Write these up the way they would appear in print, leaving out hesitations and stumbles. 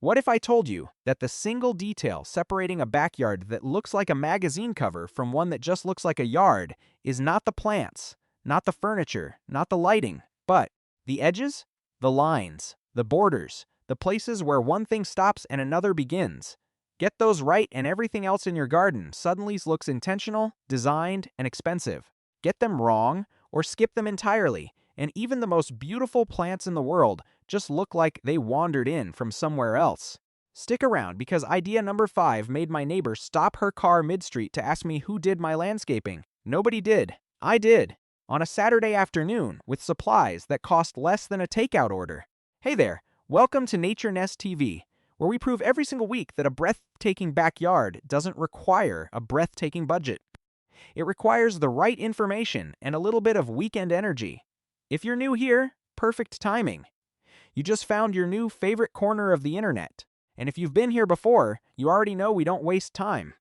What if I told you that the single detail separating a backyard that looks like a magazine cover from one that just looks like a yard is not the plants, not the furniture, not the lighting, but the edges, the lines, the borders, the places where one thing stops and another begins? Get those right and everything else in your garden suddenly looks intentional, designed, and expensive. Get them wrong or skip them entirely, and even the most beautiful plants in the world just look like they wandered in from somewhere else. Stick around because idea number 5 made my neighbor stop her car mid-street to ask me who did my landscaping. Nobody did. I did. On a Saturday afternoon with supplies that cost less than a takeout order. Hey there, welcome to Nature Nest TV, where we prove every single week that a breathtaking backyard doesn't require a breathtaking budget. It requires the right information and a little bit of weekend energy. If you're new here, perfect timing. You just found your new favorite corner of the internet. And if you've been here before, you already know we don't waste time.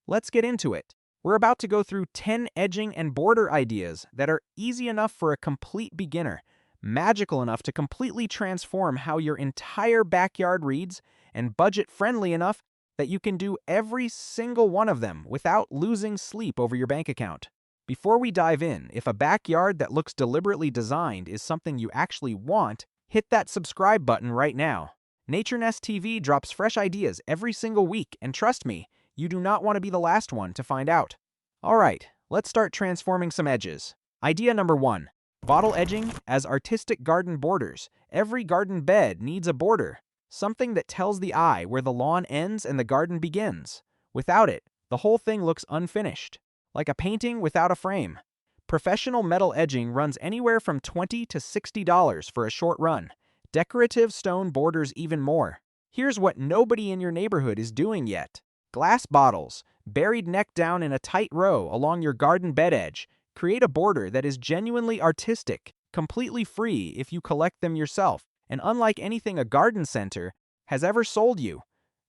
Let's get into it. We're about to go through 10 edging and border ideas that are easy enough for a complete beginner, magical enough to completely transform how your entire backyard reads, and budget-friendly enough that you can do every single one of them without losing sleep over your bank account. Before we dive in, if a backyard that looks deliberately designed is something you actually want, hit that subscribe button right now. Nature Nest TV drops fresh ideas every single week, and trust me, you do not want to be the last one to find out. Alright, let's start transforming some edges. Idea number 1. Bottle edging as artistic garden borders. Every garden bed needs a border, something that tells the eye where the lawn ends and the garden begins. Without it, the whole thing looks unfinished, like a painting without a frame. Professional metal edging runs anywhere from $20 to $60 for a short run. Decorative stone borders even more. Here's what nobody in your neighborhood is doing yet. Glass bottles, buried neck down in a tight row along your garden bed edge. Create a border that is genuinely artistic, completely free if you collect them yourself, and unlike anything a garden center has ever sold you.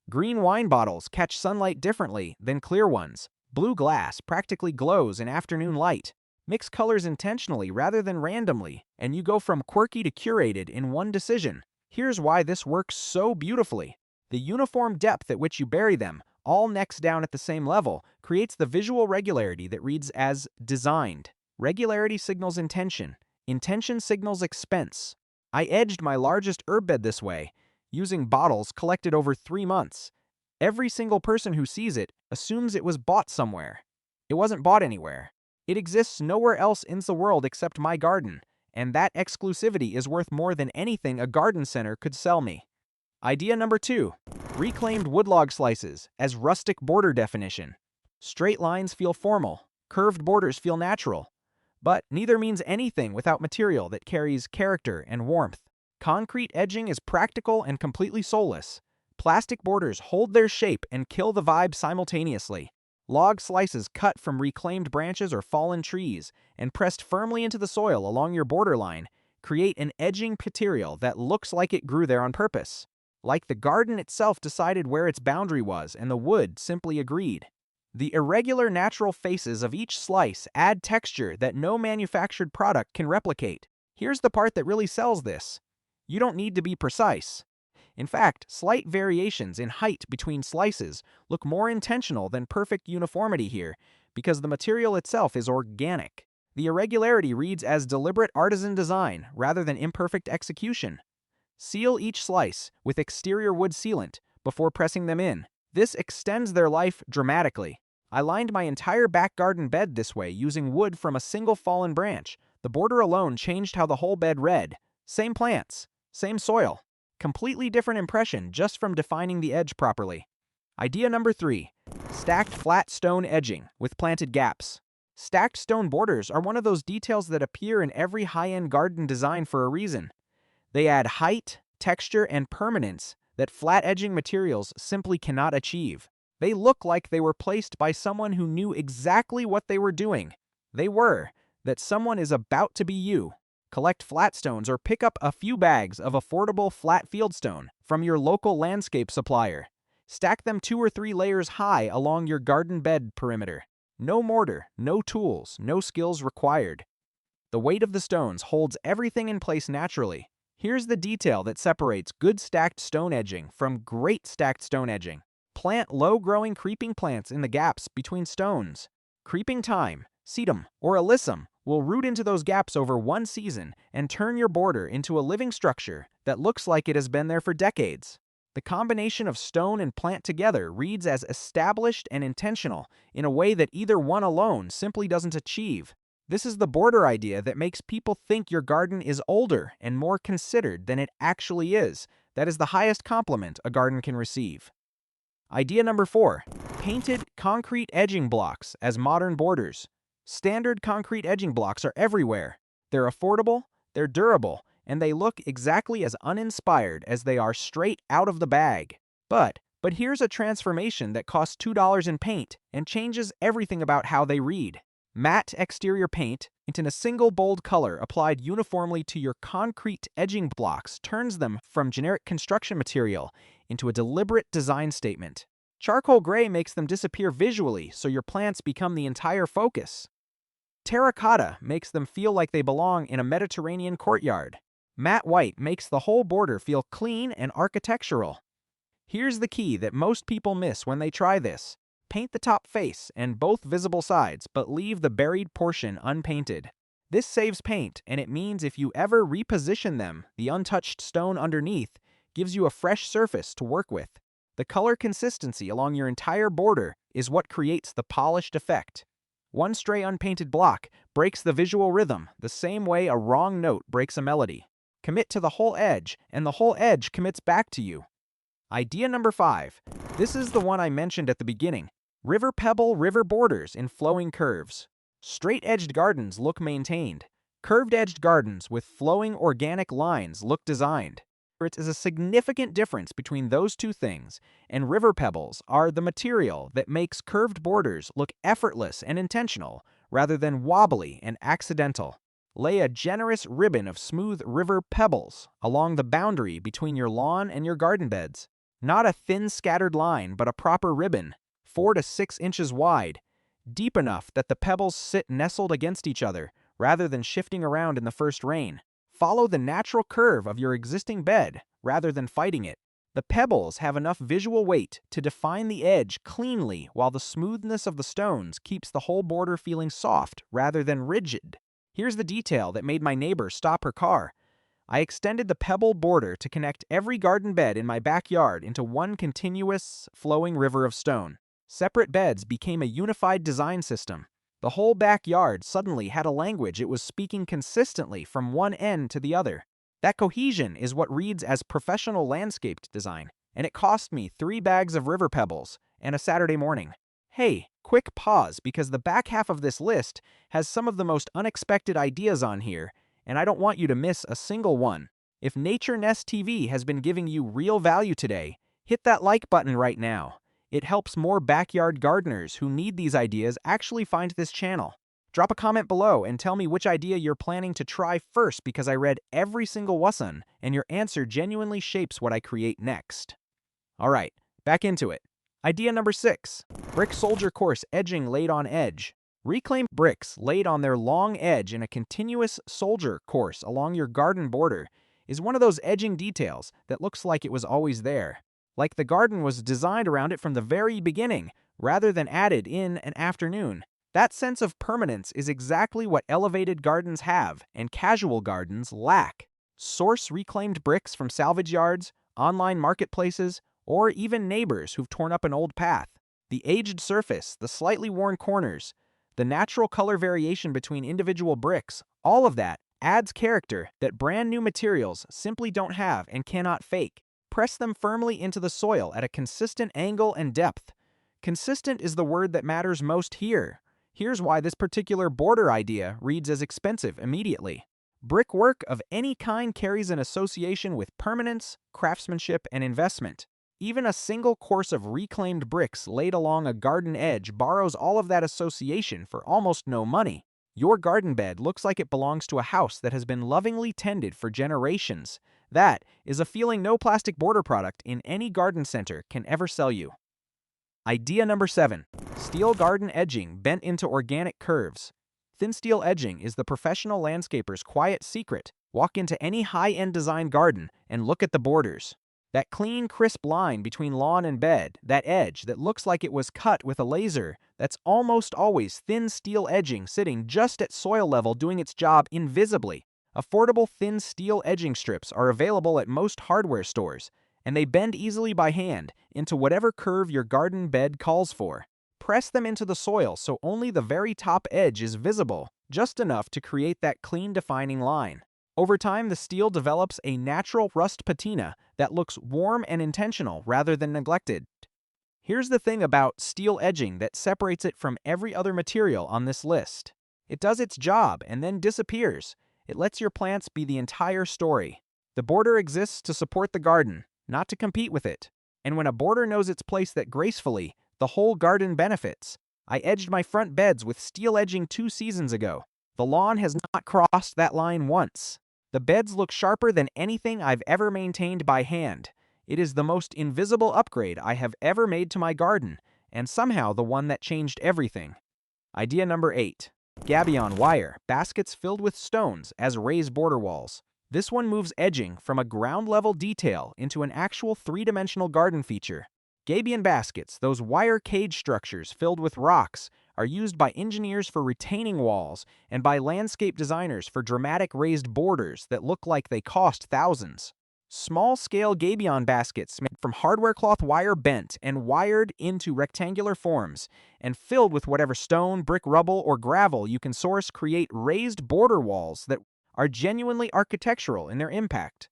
Green wine bottles catch sunlight differently than clear ones. Blue glass practically glows in afternoon light. Mix colors intentionally rather than randomly, and you go from quirky to curated in one decision. Here's why this works so beautifully. The uniform depth at which you bury them, all necks down at the same level, creates the visual regularity that reads as designed. Regularity signals intention. Intention signals expense. I edged my largest herb bed this way, using bottles collected over 3 months. Every single person who sees it assumes it was bought somewhere. It wasn't bought anywhere. It exists nowhere else in the world except my garden, and that exclusivity is worth more than anything a garden center could sell me. Idea number 2. Reclaimed woodlog slices as rustic border definition. Straight lines feel formal, curved borders feel natural, but neither means anything without material that carries character and warmth. Concrete edging is practical and completely soulless. Plastic borders hold their shape and kill the vibe simultaneously. Log slices cut from reclaimed branches or fallen trees and pressed firmly into the soil along your borderline create an edging material that looks like it grew there on purpose. Like the garden itself decided where its boundary was and the wood simply agreed. The irregular natural faces of each slice add texture that no manufactured product can replicate. Here's the part that really sells this. You don't need to be precise. In fact, slight variations in height between slices look more intentional than perfect uniformity here because the material itself is organic. The irregularity reads as deliberate artisan design rather than imperfect execution. Seal each slice with exterior wood sealant before pressing them in. This extends their life dramatically. I lined my entire back garden bed this way using wood from a single fallen branch. The border alone changed how the whole bed read. Same plants, same soil. Completely different impression just from defining the edge properly. Idea number 3. Stacked flat stone edging with planted gaps. Stacked stone borders are one of those details that appear in every high-end garden design for a reason. They add height, texture, and permanence that flat edging materials simply cannot achieve. They look like they were placed by someone who knew exactly what they were doing. That someone is about to be you. Collect flat stones or pick up a few bags of affordable flat fieldstone from your local landscape supplier. Stack them 2 or 3 layers high along your garden bed perimeter. No mortar, no tools, no skills required. The weight of the stones holds everything in place naturally. Here's the detail that separates good stacked stone edging from great stacked stone edging. Plant low-growing creeping plants in the gaps between stones. Creeping thyme, sedum, or alyssum will root into those gaps over one season and turn your border into a living structure that looks like it has been there for decades. The combination of stone and plant together reads as established and intentional in a way that either one alone simply doesn't achieve. This is the border idea that makes people think your garden is older and more considered than it actually is. That is the highest compliment a garden can receive. Idea number 4. Painted concrete edging blocks as modern borders. Standard concrete edging blocks are everywhere. They're affordable, they're durable, and they look exactly as uninspired as they are straight out of the bag. But here's a transformation that costs $2 in paint and changes everything about how they read. Matte exterior paint in a single bold color applied uniformly to your concrete edging blocks turns them from generic construction material into a deliberate design statement. Charcoal gray makes them disappear visually, so your plants become the entire focus. Terracotta makes them feel like they belong in a Mediterranean courtyard. Matte white makes the whole border feel clean and architectural. Here's the key that most people miss when they try this. Paint the top face and both visible sides, but leave the buried portion unpainted. This saves paint, and it means if you ever reposition them, the untouched stone underneath gives you a fresh surface to work with. The color consistency along your entire border is what creates the polished effect. One stray unpainted block breaks the visual rhythm the same way a wrong note breaks a melody. Commit to the whole edge, and the whole edge commits back to you. Idea number 5. This is the one I mentioned at the beginning. River pebble river borders in flowing curves. Straight-edged gardens look maintained. Curved-edged gardens with flowing organic lines look designed. There is a significant difference between those two things, and river pebbles are the material that makes curved borders look effortless and intentional rather than wobbly and accidental. Lay a generous ribbon of smooth river pebbles along the boundary between your lawn and your garden beds. Not a thin scattered line, but a proper ribbon, 4 to 6 inches wide, deep enough that the pebbles sit nestled against each other rather than shifting around in the first rain. Follow the natural curve of your existing bed rather than fighting it. The pebbles have enough visual weight to define the edge cleanly, while the smoothness of the stones keeps the whole border feeling soft rather than rigid. Here's the detail that made my neighbor stop her car. I extended the pebble border to connect every garden bed in my backyard into one continuous, flowing river of stone. Separate beds became a unified design system. The whole backyard suddenly had a language it was speaking consistently from one end to the other. That cohesion is what reads as professional landscaped design, and it cost me 3 bags of river pebbles and a Saturday morning. Hey, quick pause, because the back half of this list has some of the most unexpected ideas on here, and I don't want you to miss a single one. If Nature Nest TV has been giving you real value today, hit that like button right now. It helps more backyard gardeners who need these ideas actually find this channel. Drop a comment below and tell me which idea you're planning to try first, because I read every single one, and your answer genuinely shapes what I create next. Alright, back into it. Idea number 6. Brick soldier course edging laid on edge. Reclaimed bricks laid on their long edge in a continuous soldier course along your garden border is one of those edging details that looks like it was always there. Like the garden was designed around it from the very beginning, rather than added in an afternoon. That sense of permanence is exactly what elevated gardens have and casual gardens lack. Source reclaimed bricks from salvage yards, online marketplaces, or even neighbors who've torn up an old path. The aged surface, the slightly worn corners, the natural color variation between individual bricks, all of that adds character that brand new materials simply don't have and cannot fake. Press them firmly into the soil at a consistent angle and depth. Consistent is the word that matters most here. Here's why this particular border idea reads as expensive immediately. Brickwork of any kind carries an association with permanence, craftsmanship, and investment. Even a single course of reclaimed bricks laid along a garden edge borrows all of that association for almost no money. Your garden bed looks like it belongs to a house that has been lovingly tended for generations. That is a feeling no plastic border product in any garden center can ever sell you. Idea number 7. Steel garden edging bent into organic curves. Thin steel edging is the professional landscaper's quiet secret. Walk into any high-end design garden and look at the borders. That clean, crisp line between lawn and bed, that edge that looks like it was cut with a laser, that's almost always thin steel edging sitting just at soil level doing its job invisibly. Affordable thin steel edging strips are available at most hardware stores, and they bend easily by hand into whatever curve your garden bed calls for. Press them into the soil so only the very top edge is visible, just enough to create that clean defining line. Over time, the steel develops a natural rust patina that looks warm and intentional rather than neglected. Here's the thing about steel edging that separates it from every other material on this list. It does its job and then disappears. It lets your plants be the entire story. The border exists to support the garden, not to compete with it. And when a border knows its place that gracefully, the whole garden benefits. I edged my front beds with steel edging 2 seasons ago. The lawn has not crossed that line once. The beds look sharper than anything I've ever maintained by hand. It is the most invisible upgrade I have ever made to my garden, and somehow the one that changed everything. Idea number 8. Gabion wire, baskets filled with stones as raised border walls. This one moves edging from a ground-level detail into an actual 3-dimensional garden feature. Gabion baskets, those wire cage structures filled with rocks, are used by engineers for retaining walls and by landscape designers for dramatic raised borders that look like they cost thousands. Small-scale Gabion baskets made from hardware cloth wire bent and wired into rectangular forms and filled with whatever stone, brick, rubble, or gravel you can source create raised border walls that are genuinely architectural in their impact.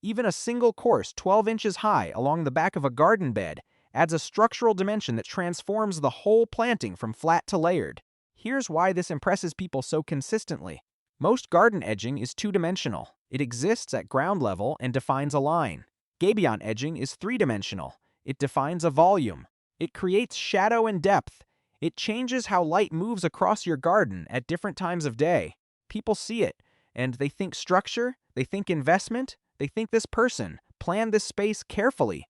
Even a single course 12 inches high along the back of a garden bed adds a structural dimension that transforms the whole planting from flat to layered. Here's why this impresses people so consistently. Most garden edging is 2-dimensional. It exists at ground level and defines a line. Gabion edging is 3-dimensional. It defines a volume. It creates shadow and depth. It changes how light moves across your garden at different times of day. People see it, and they think structure, they think investment, they think this person planned this space carefully.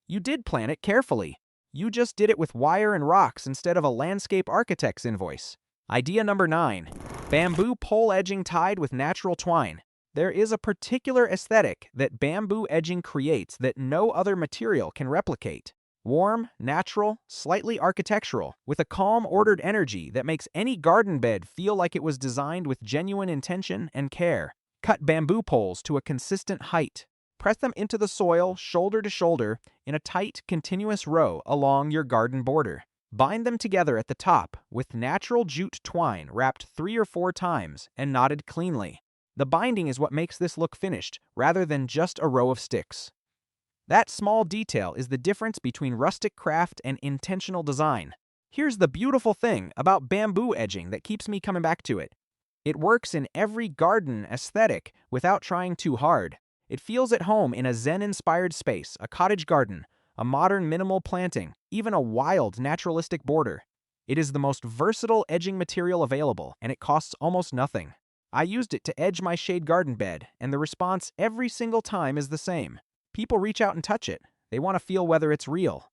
You did plan it carefully. You just did it with wire and rocks instead of a landscape architect's invoice. Idea number 9. Bamboo pole edging tied with natural twine. There is a particular aesthetic that bamboo edging creates that no other material can replicate. Warm, natural, slightly architectural, with a calm, ordered energy that makes any garden bed feel like it was designed with genuine intention and care. Cut bamboo poles to a consistent height. Press them into the soil, shoulder to shoulder, in a tight, continuous row along your garden border. Bind them together at the top with natural jute twine wrapped 3 or 4 times and knotted cleanly. The binding is what makes this look finished, rather than just a row of sticks. That small detail is the difference between rustic craft and intentional design. Here's the beautiful thing about bamboo edging that keeps me coming back to it. It works in every garden aesthetic without trying too hard. It feels at home in a Zen-inspired space, a cottage garden, a modern minimal planting, even a wild naturalistic border. It is the most versatile edging material available, and it costs almost nothing. I used it to edge my shade garden bed, and the response every single time is the same. People reach out and touch it. They want to feel whether it's real.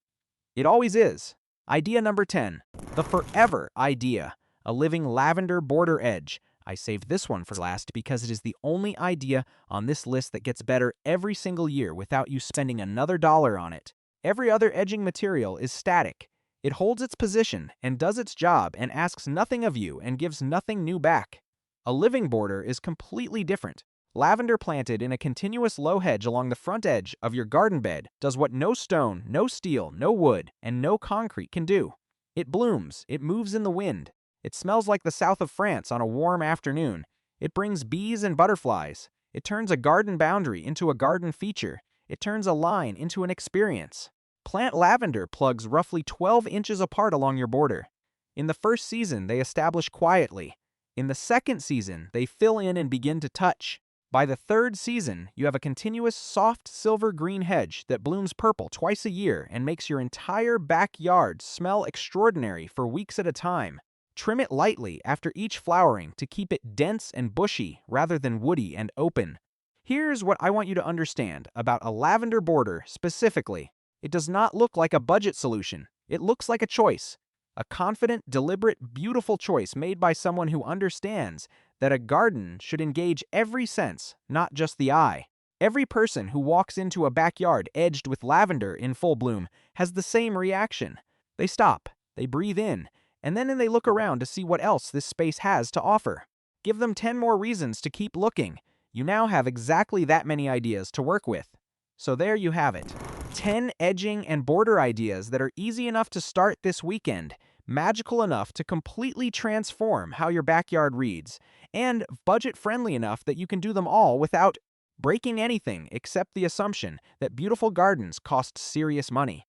It always is. Idea number 10. The forever idea. A living lavender border edge. I saved this one for last because it is the only idea on this list that gets better every single year without you spending another dollar on it. Every other edging material is static. It holds its position and does its job and asks nothing of you and gives nothing new back. A living border is completely different. Lavender planted in a continuous low hedge along the front edge of your garden bed does what no stone, no steel, no wood, and no concrete can do. It blooms, it moves in the wind. It smells like the south of France on a warm afternoon. It brings bees and butterflies. It turns a garden boundary into a garden feature. It turns a line into an experience. Plant lavender plugs roughly 12 inches apart along your border. In the first season, they establish quietly. In the second season, they fill in and begin to touch. By the third season, you have a continuous soft silver-green hedge that blooms purple twice a year and makes your entire backyard smell extraordinary for weeks at a time. Trim it lightly after each flowering to keep it dense and bushy rather than woody and open. Here's what I want you to understand about a lavender border specifically. It does not look like a budget solution. It looks like a choice. A confident, deliberate, beautiful choice made by someone who understands that a garden should engage every sense, not just the eye. Every person who walks into a backyard edged with lavender in full bloom has the same reaction. They stop, they breathe in, and then they look around to see what else this space has to offer. Give them 10 more reasons to keep looking. You now have exactly that many ideas to work with. So there you have it. 10 edging and border ideas that are easy enough to start this weekend, magical enough to completely transform how your backyard reads, and budget-friendly enough that you can do them all without breaking anything except the assumption that beautiful gardens cost serious money.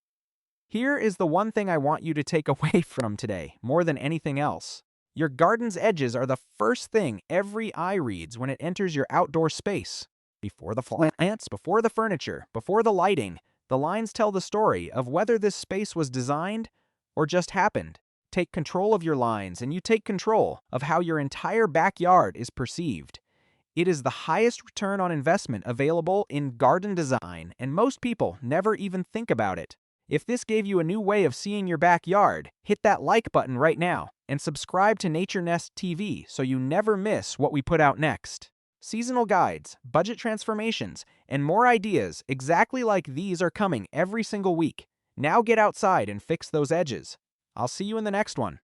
Here is the one thing I want you to take away from today, more than anything else. Your garden's edges are the first thing every eye reads when it enters your outdoor space. Before the plants, before the furniture, before the lighting, the lines tell the story of whether this space was designed or just happened. Take control of your lines and you take control of how your entire backyard is perceived. It is the highest return on investment available in garden design, and most people never even think about it. If this gave you a new way of seeing your backyard, hit that like button right now and subscribe to Nature Nest TV so you never miss what we put out next. Seasonal guides, budget transformations, and more ideas exactly like these are coming every single week. Now get outside and fix those edges. I'll see you in the next one.